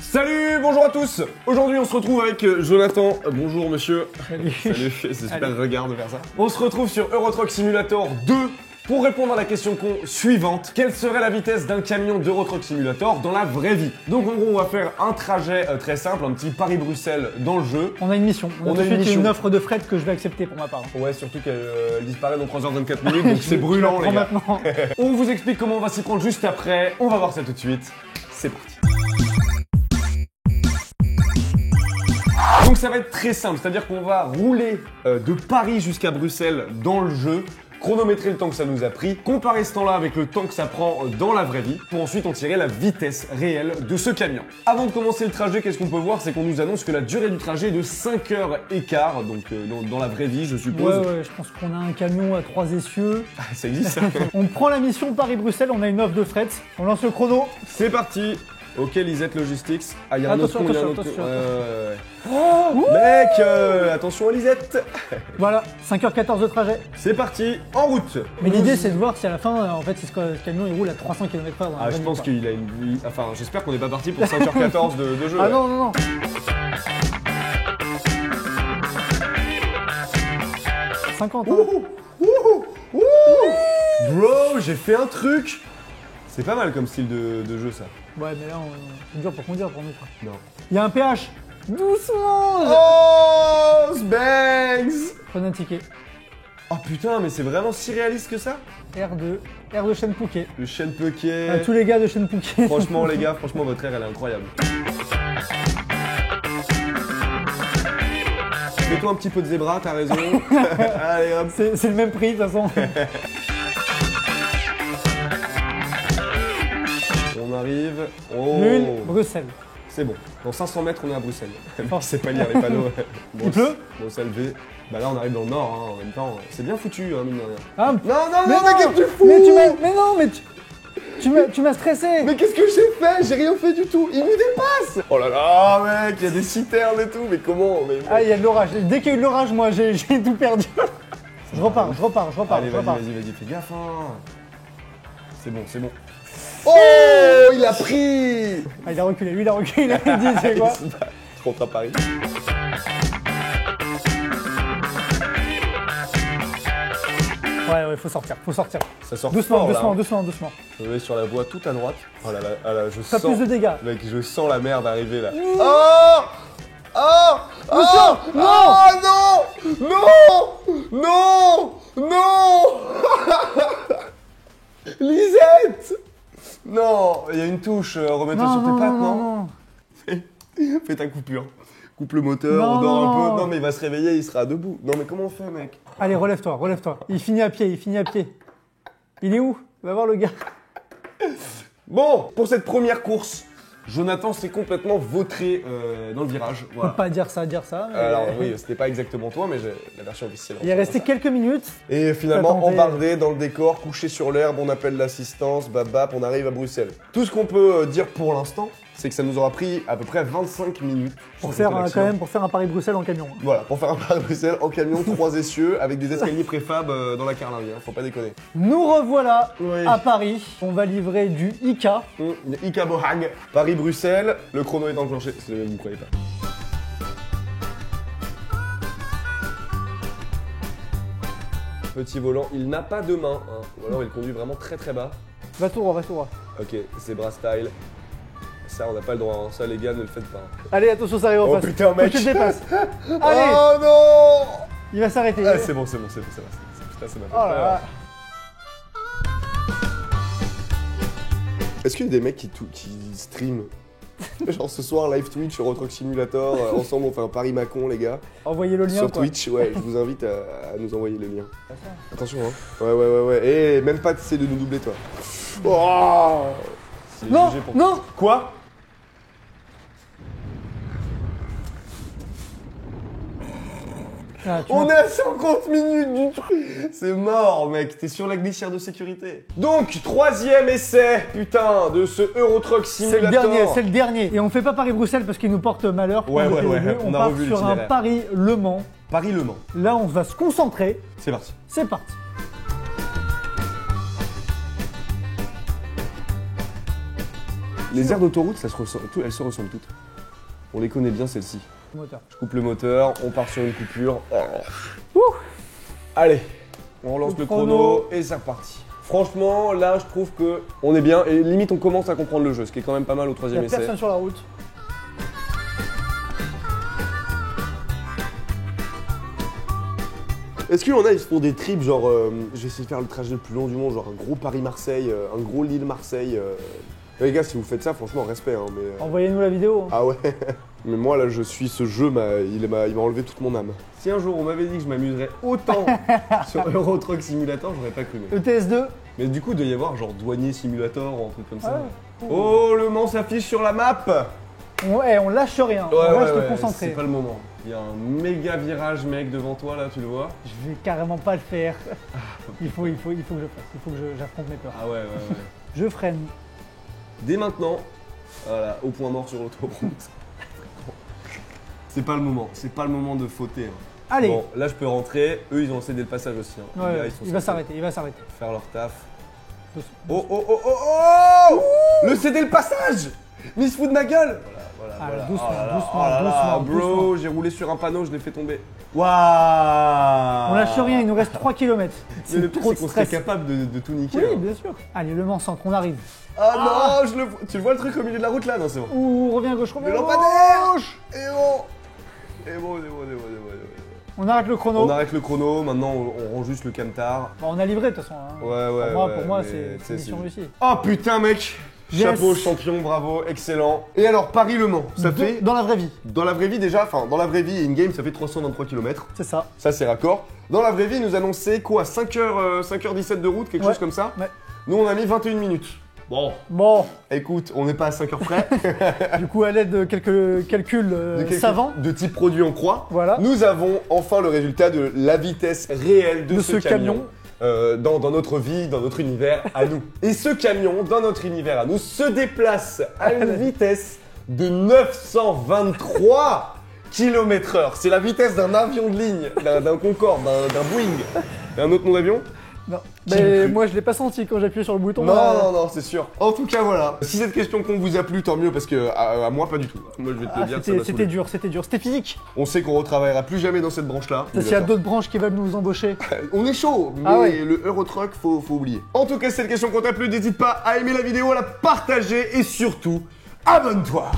Salut, bonjour à tous. Aujourd'hui on se retrouve avec Jonathan. Bonjour monsieur. Salut. Salut, c'est super regard de faire ça. On se retrouve sur Euro Truck Simulator 2 pour répondre à la question con suivante. Quelle serait la vitesse d'un camion d'Euro Truck Simulator dans la vraie vie? Donc en gros on va faire un trajet très simple, un petit Paris-Bruxelles dans le jeu. On a une mission. On a une offre de fret que je vais accepter pour ma part. Ouais, surtout qu'elle disparaît dans 3h24 minutes, donc c'est brûlant les gars. Maintenant. On vous explique comment on va s'y prendre juste après. On va voir ça tout de suite. C'est parti. Donc ça va être très simple, c'est-à-dire qu'on va rouler de Paris jusqu'à Bruxelles dans le jeu, chronométrer le temps que ça nous a pris, comparer ce temps-là avec le temps que ça prend dans la vraie vie, pour ensuite en tirer la vitesse réelle de ce camion. Avant de commencer le trajet, qu'est-ce qu'on peut voir? C'est qu'on nous annonce que la durée du trajet est de 5h15, donc dans la vraie vie je suppose. Ouais, je pense qu'on a un camion à 3 essieux. Ah, ça existe ça. On prend la mission Paris-Bruxelles, on a une offre de fret, on lance le chrono. C'est parti. Ok, Lisette Logistics. Ah, il y a un autre Attention, con, il y a un autre attention, con. Oh Mec, attention à Lisette. Voilà, 5h14 de trajet. C'est parti, en route. Mais l'idée c'est de voir si à la fin, en fait, si ce camion il roule à 300 km/h dans la Ah, vraie je vie, pense quoi. qu'il a une vie. Enfin, j'espère qu'on n'est pas parti pour 5h14 de jeu. Ah ouais. non. 50 hein. Bro, j'ai fait un truc. C'est pas mal comme style de jeu ça. Ouais, mais là, c'est dur pour conduire pour nous. Quoi. Non. Il y a un péage. Doucement. Oh, Sbanks. Prenez un ticket. Oh putain, mais c'est vraiment si réaliste que ça? R de Shenpuke. Le chêne Puquet. Tous les gars de Shenpuke. Franchement les gars, franchement votre air elle est incroyable. Fais-toi un petit peu de zébra, t'as raison. Allez hop. C'est le même prix de toute façon. On arrive. Oh. Nul, Bruxelles. C'est bon. Dans 500 mètres on est à Bruxelles. Oh. C'est pas lire les panneaux. Il pleut? Bruxelles V. Bah là on arrive dans le nord hein, en même temps. C'est bien foutu hein, mine de rien. Ah, Non, mais qu'est-ce que tu fous? Mais tu m'as stressé. Mais qu'est-ce que j'ai fait? J'ai rien fait du tout. Il nous dépasse. Oh là là mec, il y a des citernes et tout. Mais comment? Ah, il y a de l'orage. Dès qu'il y a eu de l'orage, moi j'ai tout perdu. Je repars. Allez, vas-y, fais gaffe hein. C'est bon. Oh, il a pris. Ah, il a reculé, lui il a reculé, il a dit c'est quoi? Je rentre à Paris. Ouais, faut sortir. Ça sort Doucement. fort, là, hein. Je vais sur la voie tout à droite. Oh là là, je Pas sens... plus de dégâts. Mec, je sens la merde arriver là. Mmh. Non Lisette. Non, il y a une touche, remets-toi sur tes pattes, non. Fais ta coupure. Coupe le moteur, on dort un peu. Non mais il va se réveiller, il sera debout. Non mais comment on fait mec? Allez, relève-toi. Il finit à pied. Il est où? Va voir le gars. Bon, pour cette première course, Jonathan s'est complètement vautré dans le virage. On Voilà. peut pas dire ça. Mais... Alors oui, c'était pas exactement toi, mais j'ai la version officielle. Il est resté quelques minutes. Et finalement, Attendez. embardé dans le décor, couché sur l'herbe, on appelle l'assistance, bap, on arrive à Bruxelles. Tout ce qu'on peut dire pour l'instant, c'est que ça nous aura pris à peu près 25 minutes. Pour sans compter faire l'accident. pour faire un Paris-Bruxelles en camion. Voilà, pour faire un Paris-Bruxelles en camion, 3 essieux, avec des escaliers préfab dans la carlingue, hein, faut pas déconner. Nous revoilà Oui. à Paris. On va livrer du ICA. Ika Bohag, Paris-Bruxelles, le chrono est enclenché, c'est le même, vous croyez pas. Petit volant, il n'a pas de main, hein. Ou alors il conduit vraiment très bas. Va tout droit. Ok, zebra style. Ça, on n'a pas le droit, hein. Ça, les gars, ne le faites pas. Allez, attention, ça arrive en Oh, face. putain, mec. Faut que tu te dépasses. Allez, Oh non. il va s'arrêter. Ah, c'est bon, putain, ça m'a fait Oh là peur. là. Est-ce qu'il y a des mecs qui streament? Genre ce soir, live Twitch sur Euro Truck Simulator, ensemble on fait un Paris-Macon, les gars. Envoyez le lien. Sur quoi. Twitch, ouais, je vous invite à nous envoyer le lien. Attention, hein. Ouais. Et même pas t'essaies de nous doubler, toi. Oh. C'est Non, jugé pour- non. Quoi? Ah, tu On m'as- est à 50 minutes du truc. C'est mort, mec. T'es sur la glissière de sécurité. Donc, 3e essai, putain, de ce Euro Truck C'est Simulator. le dernier. Et on fait pas Paris-Bruxelles parce qu'il nous porte malheur. Ouais, Comme ouais, depuis ouais, le début. on On a part revu sur un l'itinéraire. Paris-Le Mans. Paris-Le Mans. Là, on va se concentrer. C'est parti. C'est parti. Les aires d'autoroute, elles se ressemblent toutes. On les connaît bien celles-ci. Moteur. Je coupe le moteur, on part sur une coupure. Ouh. Allez, on relance le chrono et c'est reparti. Franchement, là, je trouve que on est bien et limite on commence à comprendre le jeu, ce qui est quand même pas mal au Il troisième n'y a essai. personne sur la route. Est-ce qu'il y en a, ils se font des trips genre, je vais essayer de faire le trajet le plus long du monde, genre un gros Paris-Marseille, un gros Lille-Marseille. Les gars, si vous faites ça, franchement, respect. Hein, mais, Envoyez-nous la vidéo. Ah ouais. Mais moi, là, je suis ce jeu, il m'a enlevé toute mon âme. Si un jour on m'avait dit que je m'amuserais autant sur Euro Truck Simulator, j'aurais pas cru. ETS2. Mais du coup, il doit y avoir genre douanier simulator ou un truc comme ça. Ouais. Oh, le Mans s'affiche sur la map. On lâche rien, on reste concentré. C'est pas le moment. Il y a un méga virage, mec, devant toi, là, tu le vois? Je vais carrément pas le faire. Il faut que je fasse. Il faut que j'affronte mes peurs. Ah ouais. Je freine. Dès maintenant, voilà, au point mort sur l'autoroute. C'est pas le moment, c'est pas le moment de fauter. Hein. Allez. Bon, là je peux rentrer, eux ils ont cédé le passage aussi. Hein. Ouais, Les gars, ouais, ils sont il va censés s'arrêter. faire leur taf. Doucement. Oh Le céder le passage. Mais il se fout de ma gueule. Voilà. Ah, doucement, Oh là là, doucement, oh là là, doucement, bro, doucement. j'ai roulé sur un panneau, je l'ai fait tomber. Waouh. On lâche rien, il nous reste 3 km. Mais le C'est pire trop c'est de qu'on serait stress. capable de tout niquer. Oui, hein. bien sûr. Allez, le Mans centre, on arrive. Ah non, tu le vois le truc au milieu de la route là? Non, c'est bon. Ouh, reviens à gauche, reviens Le à lampadaire. gauche. Et bon. On arrête le chrono. On arrête le chrono, maintenant on rend juste le camtar. Bah, on a livré de toute façon. Hein. Ouais. Pour moi, mais c'est mission réussie. Oh putain mec. Yes. Chapeau, champion, bravo, excellent. Et alors Paris-Le Mans, ça fait... Dans la vraie vie. Dans la vraie vie déjà, enfin dans la vraie vie in-game ça fait 323 km. C'est ça. Ça c'est raccord. Dans la vraie vie, il nous annonçait quoi, 5h17 de route, quelque Ouais. chose comme ça. Ouais. Nous on a mis 21 minutes. Bon, Écoute, on n'est pas à 5h près. du coup, à l'aide de quelques calculs savants, De type produit en croix. Voilà. Nous avons enfin le résultat de la vitesse réelle de ce camion. Dans notre vie, dans notre univers à nous. Et ce camion, dans notre univers à nous, se déplace à une vitesse de 923 km/h. C'est la vitesse d'un avion de ligne, d'un Concorde, d'un Boeing. Un autre nom d'avion? non. Qui Mais le cru moi, je l'ai pas senti quand j'ai appuyé sur le bouton. Non, c'est sûr. En tout cas, voilà. Si cette question con vous a plu, tant mieux, parce que à moi, pas du tout. Moi, je vais te le dire, ça m'a C'était saoulé. dur, c'était physique. On sait qu'on retravaillera plus jamais dans cette branche-là. S'il y a d'autres branches qui veulent nous embaucher. On est chaud, mais Ah ouais. le Eurotruck, faut oublier. En tout cas, si cette question compte à plus, n'hésite pas à aimer la vidéo, à la partager et surtout, abonne-toi.